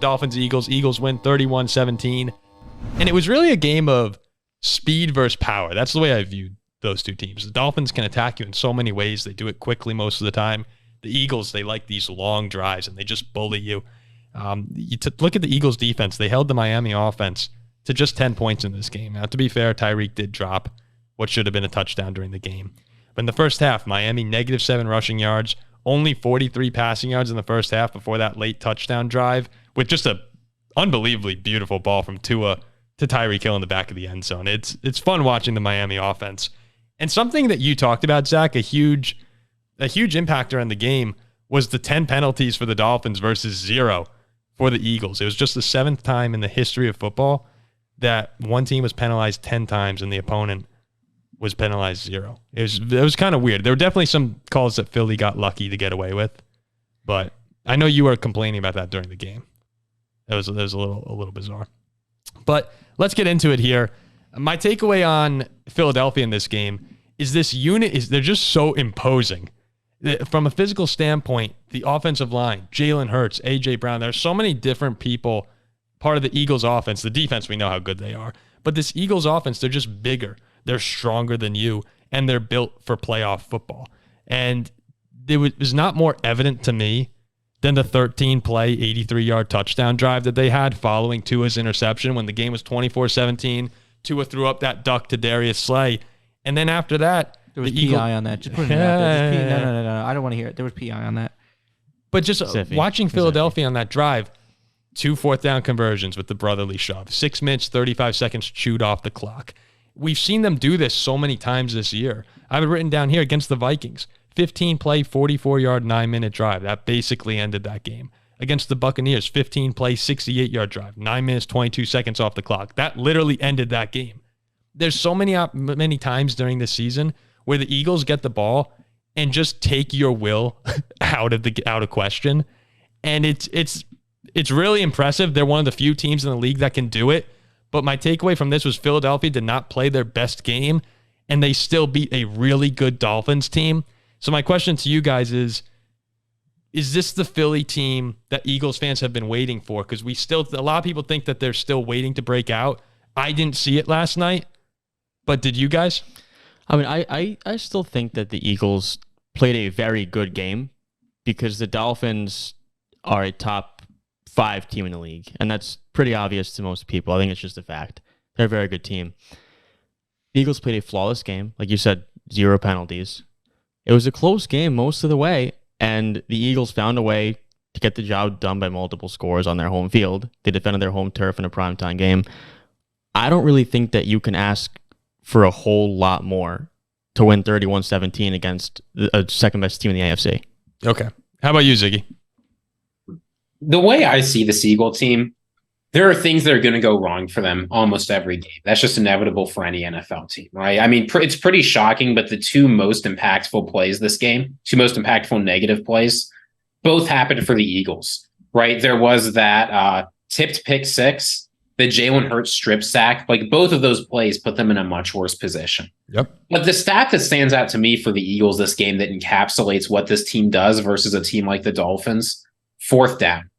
Dolphins, Eagles. Eagles win 31-17. And it was really a game of speed versus power. That's the way I viewed those two teams. The Dolphins can attack you in so many ways. They do it quickly most of the time. The Eagles, they like these long drives, and they just bully you. Look at the Eagles defense. They held the Miami offense to just 10 points in this game. Now, to be fair, Tyreek did drop what should have been a touchdown during the game. But in the first half, Miami -7 rushing yards, only 43 passing yards in the first half before that late touchdown drive with just a unbelievably beautiful ball from Tua to Tyreek Hill in the back of the end zone. It's fun watching the Miami offense. And something that you talked about, Zach, a huge impactor in the game was the 10 penalties for the Dolphins versus 0 for the Eagles. It was just the 7th time in the history of football that one team was penalized 10 times and the opponent was penalized 0. It was kind of weird. There were definitely some calls that Philly got lucky to get away with, but I know you were complaining about that during the game. It was a little bizarre. But let's get into it here. My takeaway on Philadelphia in this game is this unit they're just so imposing. From a physical standpoint, the offensive line, Jalen Hurts, A.J. Brown, there's so many different people part of the Eagles offense. The defense, we know how good they are. But this Eagles offense, they're just bigger. They're stronger than you, and they're built for playoff football. And it was not more evident to me than the 13-play, 83-yard touchdown drive that they had following Tua's interception when the game was 24-17. Tua threw up that duck to Darius Slay. And then after that, there was PI on that. Just put it out there. No. I don't want to hear it. There was PI on that. But just watching Philadelphia on that drive, 2 4th-down conversions with the brotherly shove, 6 minutes, 35 seconds chewed off the clock. We've seen them do this so many times this year. I have it written down here against the Vikings. 15-play, 44-yard, 9-minute drive. That basically ended that game. Against the Buccaneers, 15-play, 68-yard drive. 9 minutes, 22 seconds off the clock. That literally ended that game. There's so many times during this season where the Eagles get the ball and just take your will out of question. And it's really impressive. They're one of the few teams in the league that can do it. But my takeaway from this was Philadelphia did not play their best game, and they still beat a really good Dolphins team. So my question to you guys is this the Philly team that Eagles fans have been waiting for? Because a lot of people think that they're still waiting to break out. I didn't see it last night, but did you guys? I mean, I still think that the Eagles played a very good game because the Dolphins are a top 5 team in the league, and that's pretty obvious to most people. I think it's just a fact. They're a very good team. The Eagles played a flawless game. Like you said, 0 penalties. It was a close game most of the way, and the Eagles found a way to get the job done by multiple scores on their home field. They defended their home turf in a primetime game. I don't really think that you can ask for a whole lot more to win 31-17 against a second-best team in the AFC. Okay. How about you, Ziggy? The way I see the Eagle team, there are things that are going to go wrong for them almost every game. That's just inevitable for any NFL team, right? I mean, it's pretty shocking, but the 2 most impactful plays this game, 2 most impactful negative plays, both happened for the Eagles, right? There was that tipped pick 6, the Jalen Hurts strip sack. Like, both of those plays put them in a much worse position. Yep. But the stat that stands out to me for the Eagles this game that encapsulates what this team does versus a team like the Dolphins, 4th down.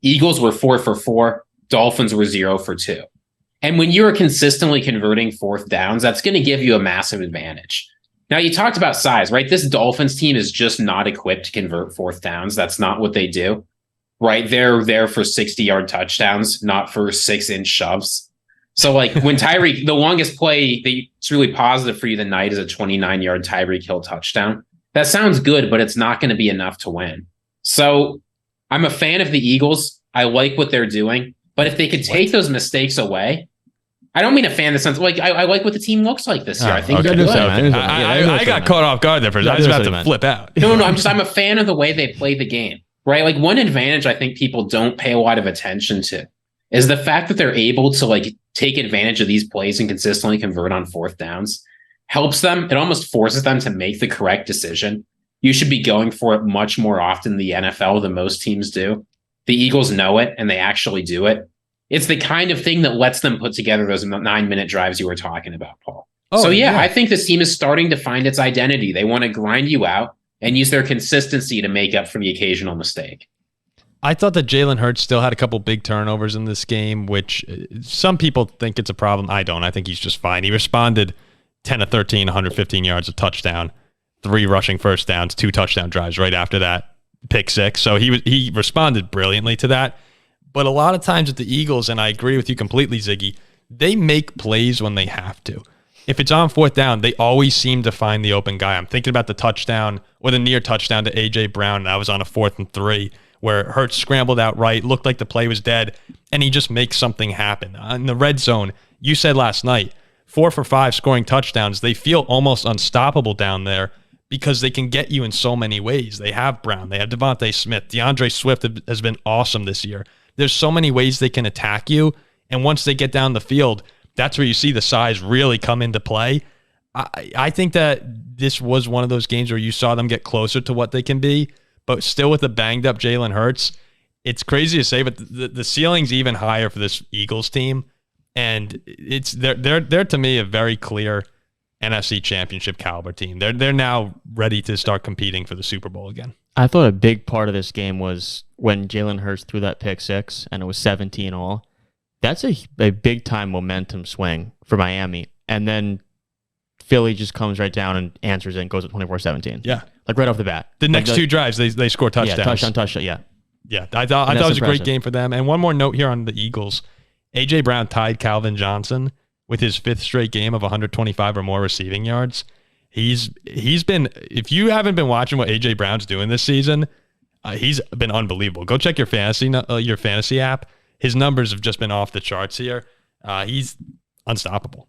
Eagles were 4 for 4. Dolphins were 0 for 2. And when you're consistently converting 4th downs, that's going to give you a massive advantage. Now, you talked about size, right? This Dolphins team is just not equipped to convert 4th downs. That's not what they do, right? They're there for 60-yard touchdowns, not for 6-inch shoves. So, like, when Tyreek, the longest play that's really positive for you tonight is a 29-yard Tyreek Hill touchdown. That sounds good, but it's not going to be enough to win. So, I'm a fan of the Eagles. I like what they're doing. But if they could take those mistakes away, I don't mean a fan in the sense like I like what the team looks like this year. I think okay. they're good. I got caught off guard there for a second. I was about to flip out. No, I'm a fan of the way they play the game, right? Like, one advantage I think people don't pay a lot of attention to is the fact that they're able to like take advantage of these plays and consistently convert on 4th downs. Helps them. It almost forces them to make the correct decision. You should be going for it much more often in the NFL than most teams do. The Eagles know it, and they actually do it. It's the kind of thing that lets them put together those 9-minute drives you were talking about, Paul. So, I think this team is starting to find its identity. They want to grind you out and use their consistency to make up for the occasional mistake. I thought that Jalen Hurts still had a couple big turnovers in this game, which some people think it's a problem. I don't. I think he's just fine. He responded 10 of 13, 115 yards, a touchdown, 3 rushing first downs, 2 touchdown drives right after that, pick 6. So he responded brilliantly to that. But a lot of times with the Eagles, and I agree with you completely, Ziggy, they make plays when they have to. If it's on 4th down, they always seem to find the open guy. I'm thinking about the touchdown or the near touchdown to A.J. Brown. That was on a 4th and 3 where Hurts scrambled out right, looked like the play was dead, and he just makes something happen. In the red zone, you said last night, 4 for 5 scoring touchdowns. They feel almost unstoppable down there because they can get you in so many ways. They have Brown. They have Devontae Smith. DeAndre Swift has been awesome this year. There's so many ways they can attack you, and once they get down the field, that's where you see the size really come into play. I think that this was one of those games where you saw them get closer to what they can be, but still with a banged-up Jalen Hurts, it's crazy to say, but the ceiling's even higher for this Eagles team, and they're to me a very clear NFC Championship caliber team. They're now ready to start competing for the Super Bowl again. I thought a big part of this game was when Jalen Hurts threw that pick 6, and it was 17 all. That's a big-time momentum swing for Miami, and then Philly just comes right down and answers it and goes up 24-17. Yeah. Like right off the bat. The next 2 drives, they score touchdowns. Yeah, touchdown, yeah. Yeah, I thought it was a great game for them. And one more note here on the Eagles. A.J. Brown tied Calvin Johnson with his 5th straight game of 125 or more receiving yards. He's been, if you haven't been watching what A.J. Brown's doing this season, he's been unbelievable. Go check your fantasy app. His numbers have just been off the charts here. He's unstoppable.